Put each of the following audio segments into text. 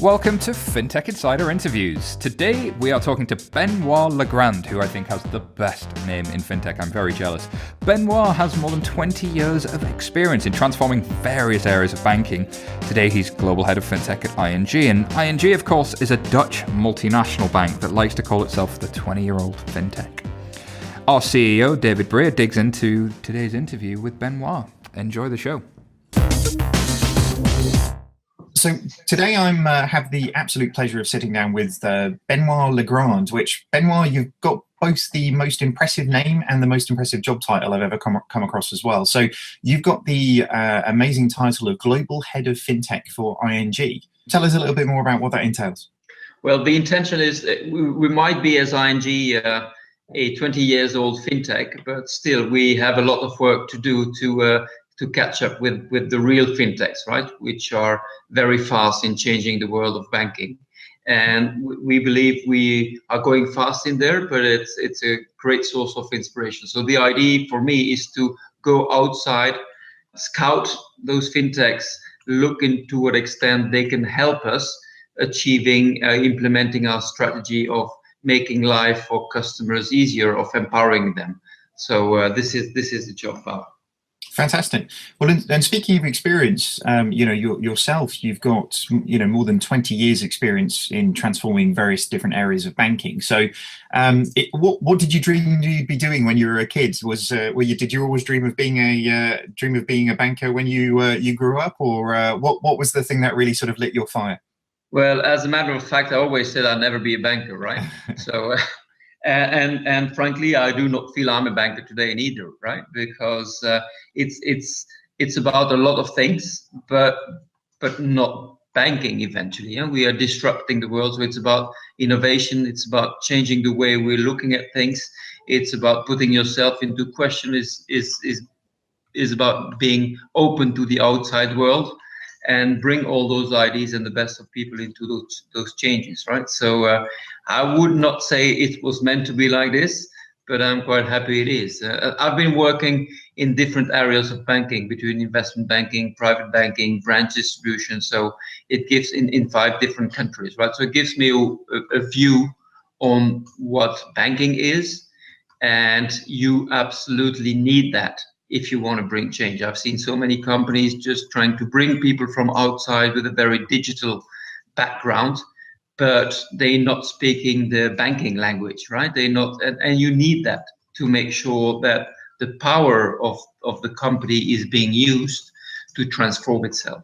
Welcome to FinTech Insider Interviews. Today we are talking to Benoit Legrand, who I think has the best name in FinTech. I'm very jealous. Benoit has more than 20 years of experience in transforming various areas of banking. Today he's Global Head of FinTech at ING, and ING, of course, is a Dutch multinational bank that likes to call itself the 20-year-old FinTech. Our CEO, David Breer, digs into today's interview with Benoit. Enjoy the show. So today I'm have the absolute pleasure of sitting down with Benoit Legrand, which, Benoit, you've got both the most impressive name and the most impressive job title I've ever come across as well. So you've got the amazing title of Global Head of FinTech for ING. Tell us a little bit more about what that entails. Well, the intention is we might be as ING a 20 years old FinTech, but still we have a lot of work to do to catch up with the real fintechs, right, which are very fast in changing the world of banking. And we believe we are going fast in there, but it's a great source of inspiration. So the idea for me is to go outside, scout those fintechs, look into what extent they can help us achieving, implementing our strategy of making life for customers easier, of empowering them. So this is the job now. Fantastic. Well, and speaking of experience, yourself, you've got more than 20 years experience in transforming various different areas of banking. So, what did you dream you'd be doing when you were a kid? Did you always dream of being a banker when you grew up, or what was the thing that really sort of lit your fire? Well, as a matter of fact, I always said I'd never be a banker, right? So. And frankly, I do not feel I'm a banker today either, right? Because it's about a lot of things, but not banking eventually. We are disrupting the world, so it's about innovation. It's about changing the way we're looking at things. It's about putting yourself into question. Is about being open to the outside world and bring all those ideas and the best of people into those changes, right? So I would not say it was meant to be like this, but I'm quite happy it is. I've been working in different areas of banking, between investment banking, private banking, branch distribution. So it gives in 5 different countries, right? So it gives me a view on what banking is, and you absolutely need that if you want to bring change. I've seen so many companies just trying to bring people from outside with a very digital background, but they're not speaking the banking language, right? They're not, and you need that to make sure that the power of the company is being used to transform itself.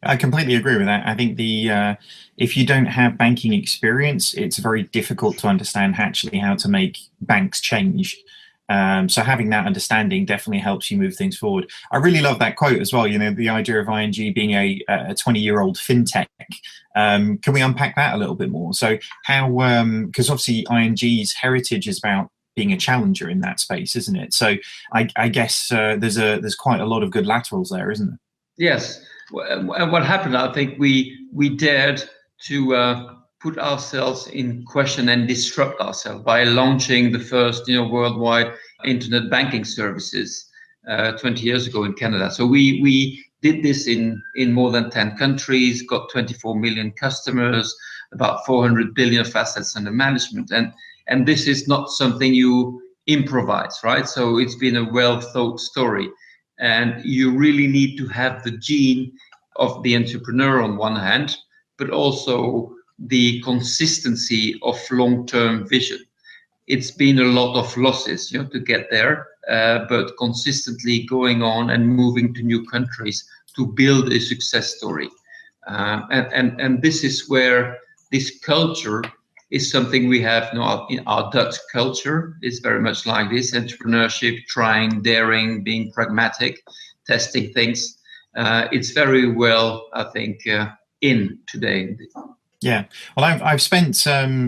I completely agree with that. I think if you don't have banking experience, it's very difficult to understand actually how to make banks change. So having that understanding definitely helps you move things forward. I really love that quote as well. The idea of ING being a 20-year-old fintech. Can we unpack that a little bit more? So how, because obviously ING's heritage is about being a challenger in that space, isn't it? So I guess there's quite a lot of good laterals there, isn't there? Yes. What happened? I think we dared to put ourselves in question and disrupt ourselves by launching the first, worldwide internet banking services 20 years ago in Canada. So we did this in more than 10 countries, got 24 million customers, about 400 billion of assets under management. And this is not something you improvise, right? So it's been a well-thought story. And you really need to have the gene of the entrepreneur on one hand, but also the consistency of long-term vision. It's been a lot of losses, to get there, but consistently going on and moving to new countries to build a success story. And this is where this culture is something we have now. In our Dutch culture is very much like this: entrepreneurship, trying, daring, being pragmatic, testing things. It's very well, I think, in today. Yeah, well, I've spent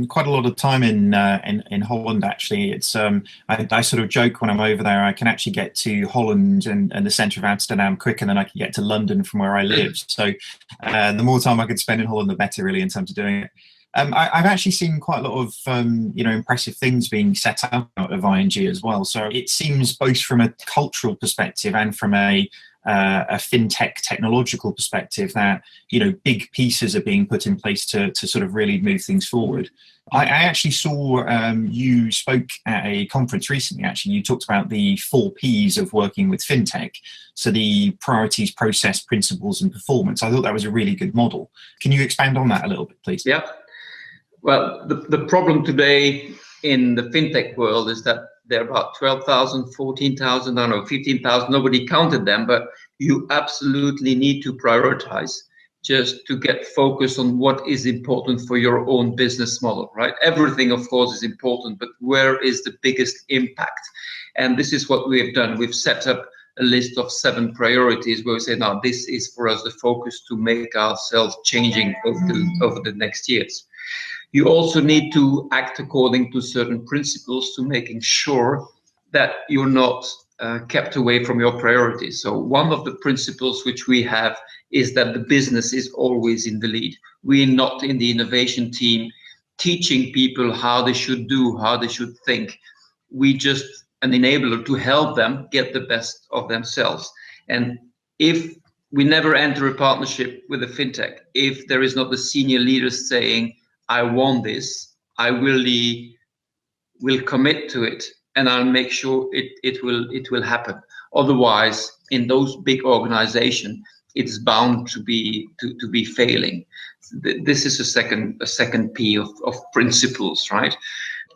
quite a lot of time in Holland. Actually, it's I sort of joke when I'm over there, I can actually get to Holland and the centre of Amsterdam quicker than I can get to London from where I live. So the more time I could spend in Holland, the better, really, in terms of doing it. I've actually seen quite a lot of impressive things being set up out of ING as well. So it seems both from a cultural perspective and from a a fintech technological perspective, that big pieces are being put in place to sort of really move things forward. I actually saw you spoke at a conference recently. Actually, you talked about the 4 Ps of working with fintech. So the priorities, process, principles, and performance. I thought that was a really good model. Can you expand on that a little bit, please? Yeah. Well, the problem today in the fintech world is that there are about 12,000, 14,000, I don't know, 15,000. Nobody counted them, but you absolutely need to prioritize just to get focused on what is important for your own business model, right? Everything, of course, is important, but where is the biggest impact? And this is what we have done. We've set up a list of 7 priorities where we say, now this is for us the focus to make ourselves changing over the next years. You also need to act according to certain principles to making sure that you're not kept away from your priorities. So one of the principles which we have is that the business is always in the lead. We're not in the innovation team teaching people how they should do, how they should think. We just an enabler to help them get the best of themselves. And if we never enter a partnership with a fintech, if there is not the senior leaders saying, I want this, I really will commit to it, and I'll make sure it will happen. Otherwise, in those big organizations, it's bound to be failing. This is a second P of principles, right?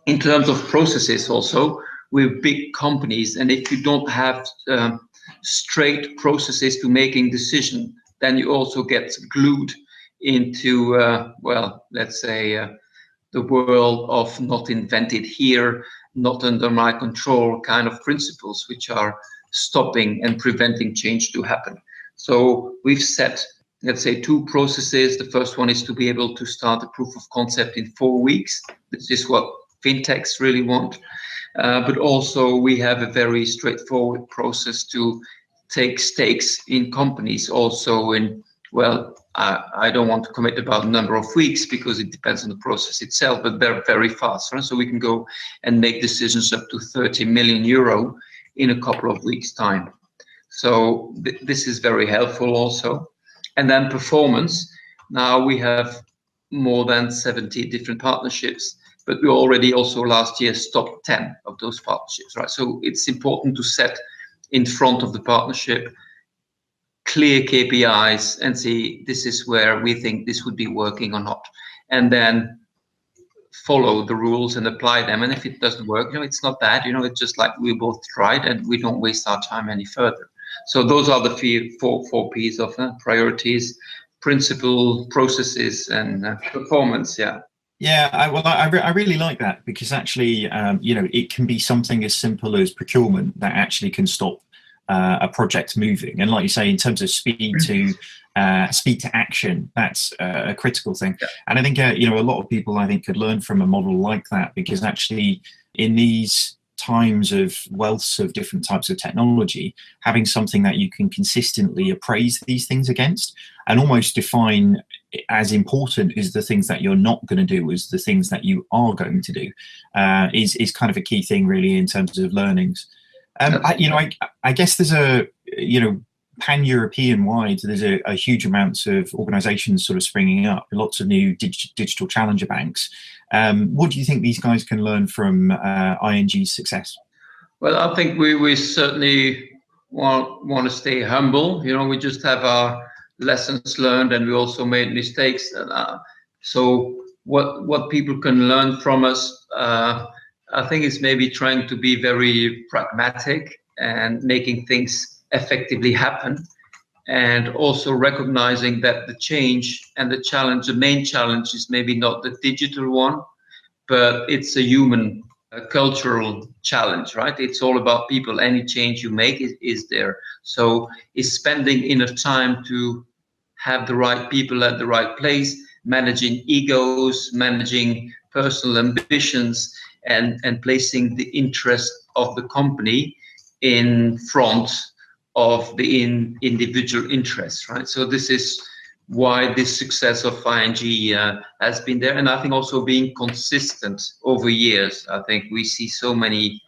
In terms of processes, also, we're big companies, and if you don't have straight processes to making decisions, then you also get glued into, well, let's say, the world of not invented here, not under my control kind of principles, which are stopping and preventing change to happen. So we've set, let's say, 2 processes. The first one is to be able to start a proof of concept in 4 weeks. This is what fintechs really want. But also we have a very straightforward process to take stakes in companies also in, well, I don't want to commit about a number of weeks because it depends on the process itself, but they're very fast, right? So we can go and make decisions up to 30 million euro in a couple of weeks' time. So this is very helpful also. And then performance. Now we have more than 70 different partnerships, but we already also last year stopped 10 of those partnerships, right? So it's important to set in front of the partnership clear KPIs and see this is where we think this would be working or not, and then follow the rules and apply them. And if it doesn't work, it's not bad. It's just like we both tried, and we don't waste our time any further. So those are the four P's of priorities, principle, processes, and performance. Yeah. Yeah, I really like that, because actually, it can be something as simple as procurement that actually can stop a project moving. And like you say, in terms of speed to action, that's a critical thing. Yeah. And I think a lot of people, I think, could learn from a model like that, because actually in these times of wealth of different types of technology, having something that you can consistently appraise these things against and almost define as important as the things that you're not going to do as the things that you are going to do is kind of a key thing, really, in terms of learnings. I guess there's a, pan-European wide, there's a huge amount of organizations sort of springing up, lots of new digital challenger banks. What do you think these guys can learn from ING's success? Well, I think we certainly want to stay humble. We just have our lessons learned, and we also made mistakes. So what people can learn from us, I think, is maybe trying to be very pragmatic and making things effectively happen, and also recognizing that the change and the main challenge is maybe not the digital one, but it's a human, cultural challenge, right? It's all about people. Any change you make is there. So is spending enough time to have the right people at the right place, managing egos, managing personal ambitions, and placing the interest of the company in front of the individual interests, right? So this is why this success of ING has been there. And I think also being consistent over years. I think we see so many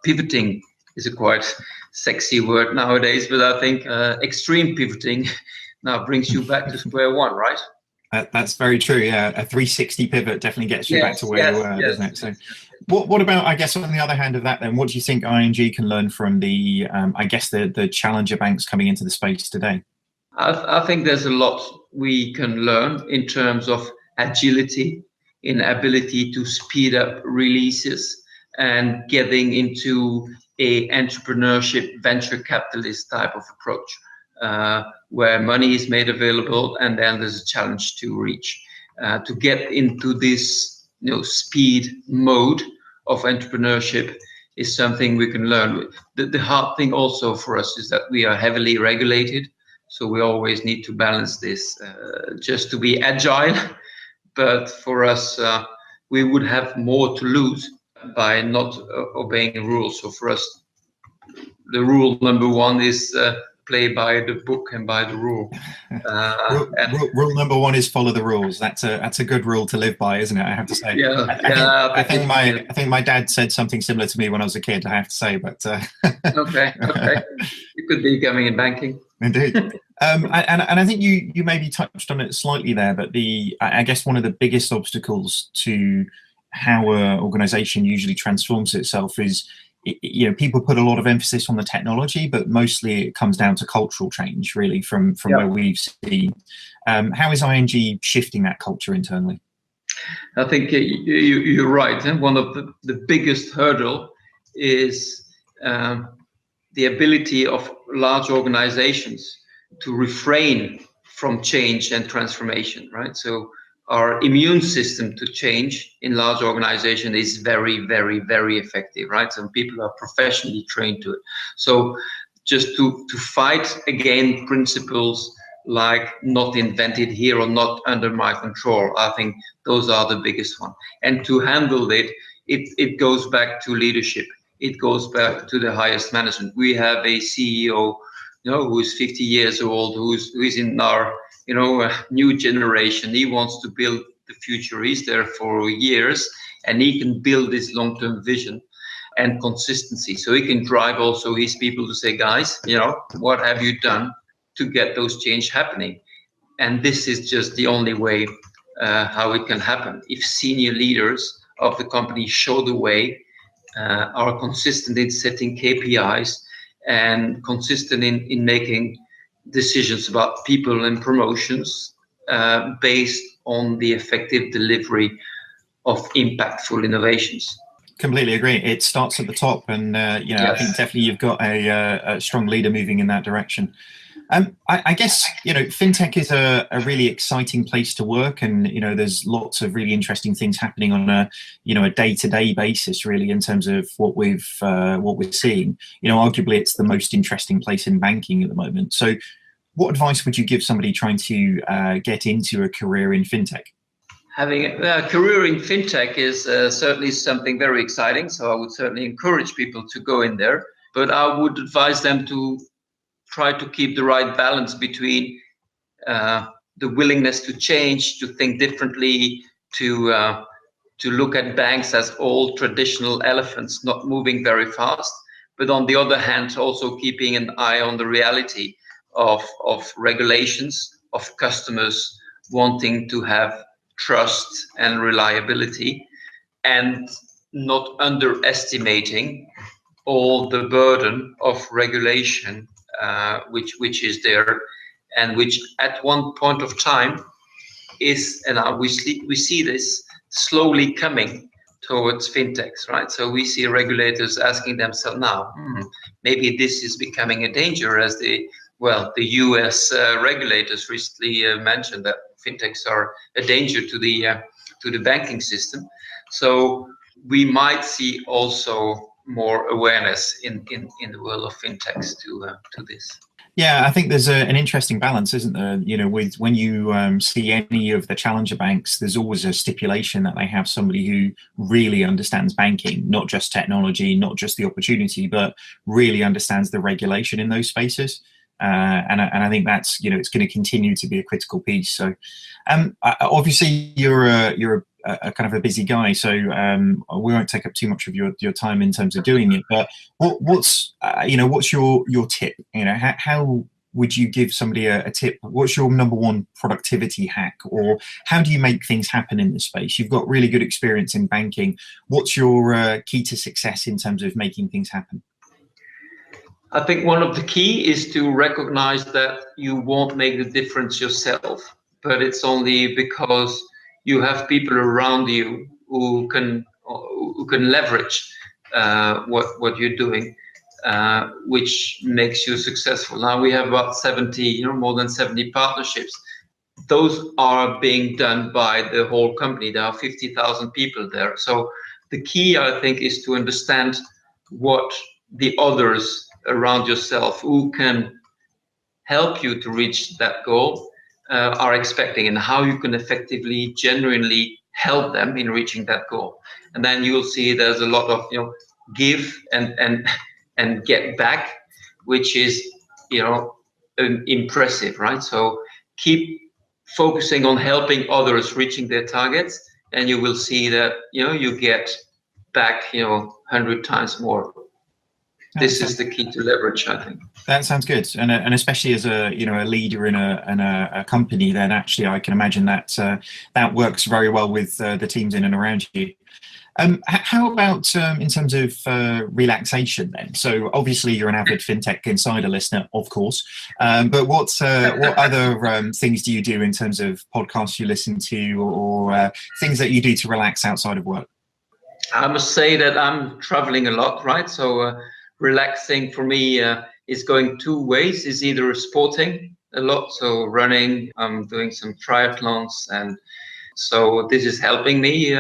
pivoting is a quite sexy word nowadays, but I think extreme pivoting now brings you back to square one, right? That's very true. Yeah, a 360 pivot definitely gets you back to where you were, doesn't it? So, what about, I guess, on the other hand of that, then, what do you think ING can learn from the, I guess, the challenger banks coming into the space today? I think there's a lot we can learn in terms of agility, in ability to speed up releases, and getting into a entrepreneurship venture capitalist type of approach, where money is made available and then there's a challenge to reach. To get into this speed mode of entrepreneurship is something we can learn. The hard thing also for us is that we are heavily regulated, so we always need to balance this just to be agile. But for us, we would have more to lose by not obeying the rules. So for us, the rule number one is play by the book and by the rule. Rule number one is follow the rules. That's a good rule to live by, isn't it? I have to say. I think my dad said something similar to me when I was a kid, I have to say. But okay, you could be coming in banking. Indeed. And I think you maybe touched on it slightly there, but I guess one of the biggest obstacles to how an organization usually transforms itself is, people put a lot of emphasis on the technology, but mostly it comes down to cultural change, really, from where we've seen. How is ING shifting that culture internally? I think you're right. One of the biggest hurdle is the ability of large organizations to refrain from change and transformation, right? So our immune system to change in large organization is very, very, very effective, right? Some people are professionally trained to it. So just to fight against principles like not invented here or not under my control, I think those are the biggest one. And to handle it goes back to leadership. It goes back to the highest management. We have a CEO, who is 50 years old, who is in our, new generation. He wants to build the future. He's there for years, and he can build this long-term vision and consistency. So he can drive also his people to say, guys, what have you done to get those change happening? And this is just the only way how it can happen. If senior leaders of the company show the way, are consistent in setting KPIs and consistent in making decisions about people and promotions based on the effective delivery of impactful innovations. Completely agree. It starts at the top, and yes. I think definitely you've got a strong leader moving in that direction. I guess fintech is a really exciting place to work, and there's lots of really interesting things happening on a day-to-day basis, really, in terms of what we're seeing. Arguably it's the most interesting place in banking at the moment. So, what advice would you give somebody trying to get into a career in fintech? Having a career in fintech is certainly something very exciting. So I would certainly encourage people to go in there, but I would advise them to try to keep the right balance between the willingness to change, to think differently, to look at banks as old traditional elephants, not moving very fast. But on the other hand, also keeping an eye on the reality of regulations, of customers wanting to have trust and reliability, and not underestimating all the burden of regulation which is there, and which at one point of time is, and we see this slowly coming towards fintechs, right? So we see regulators asking themselves now, maybe this is becoming a danger, as the US regulators recently mentioned that fintechs are a danger to the banking system. So we might see also more awareness in the world of fintechs to this. Yeah, I think there's an interesting balance, isn't there? With when you see any of the challenger banks, there's always a stipulation that they have somebody who really understands banking, not just technology, not just the opportunity, but really understands the regulation in those spaces. And I think that's it's going to continue to be a critical piece. So obviously you're a kind of a busy guy, so we won't take up too much of your time in terms of doing it. But what's your tip? How would you give somebody a tip? What's your number one productivity hack, or how do you make things happen in this space? You've got really good experience in banking. What's your key to success in terms of making things happen? I think one of the key is to recognize that you won't make the difference yourself, but it's only because you have people around you who can leverage what you're doing, which makes you successful. Now we have about 70, more than 70 partnerships. Those are being done by the whole company. There are 50,000 people there. So the key, I think, is to understand what the others around yourself who can help you to reach that goal are expecting, and how you can effectively, genuinely help them in reaching that goal. And then you'll see there's a lot of give and get back, which is impressive, right? So keep focusing on helping others reaching their targets, and you will see that you get back 100 times more. This is the key to leverage, I think. That sounds good, and especially as a leader in a company, then actually I can imagine that that works very well with the teams in and around you. How about in terms of relaxation then? So obviously you're an avid FinTech Insider listener, of course, but what other things do you do in terms of podcasts you listen to, or things that you do to relax outside of work? I must say that I'm traveling a lot, right? So relaxing for me is going two ways. Is either sporting a lot, so running, I'm doing some triathlons, and so this is helping me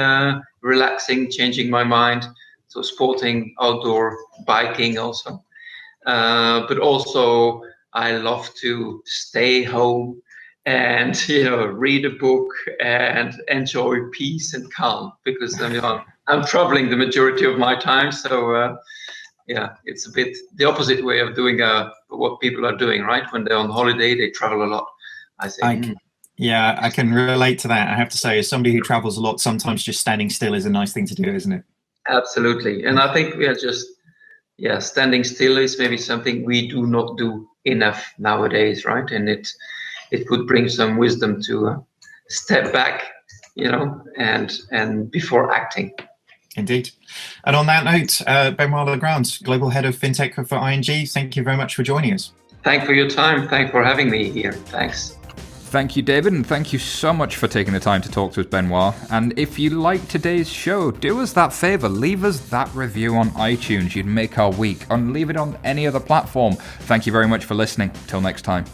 relaxing, changing my mind. So sporting, outdoor, biking also. But also I love to stay home and read a book and enjoy peace and calm, because I'm traveling the majority of my time. So it's a bit the opposite way of doing what people are doing, right? When they're on holiday, they travel a lot, I think. Yeah, I can relate to that. I have to say, as somebody who travels a lot, sometimes just standing still is a nice thing to do, isn't it? Absolutely. And I think we are just, standing still is maybe something we do not do enough nowadays, right? And it would bring some wisdom to step back, and before acting. Indeed. And on that note, Benoit Legrand, Global Head of FinTech for ING, thank you very much for joining us. Thanks for your time. Thanks for having me here. Thanks. Thank you, David, and thank you so much for taking the time to talk to us, Benoit. And if you like today's show, do us that favor, leave us that review on iTunes. You'd make our week, and leave it on any other platform. Thank you very much for listening. Till next time.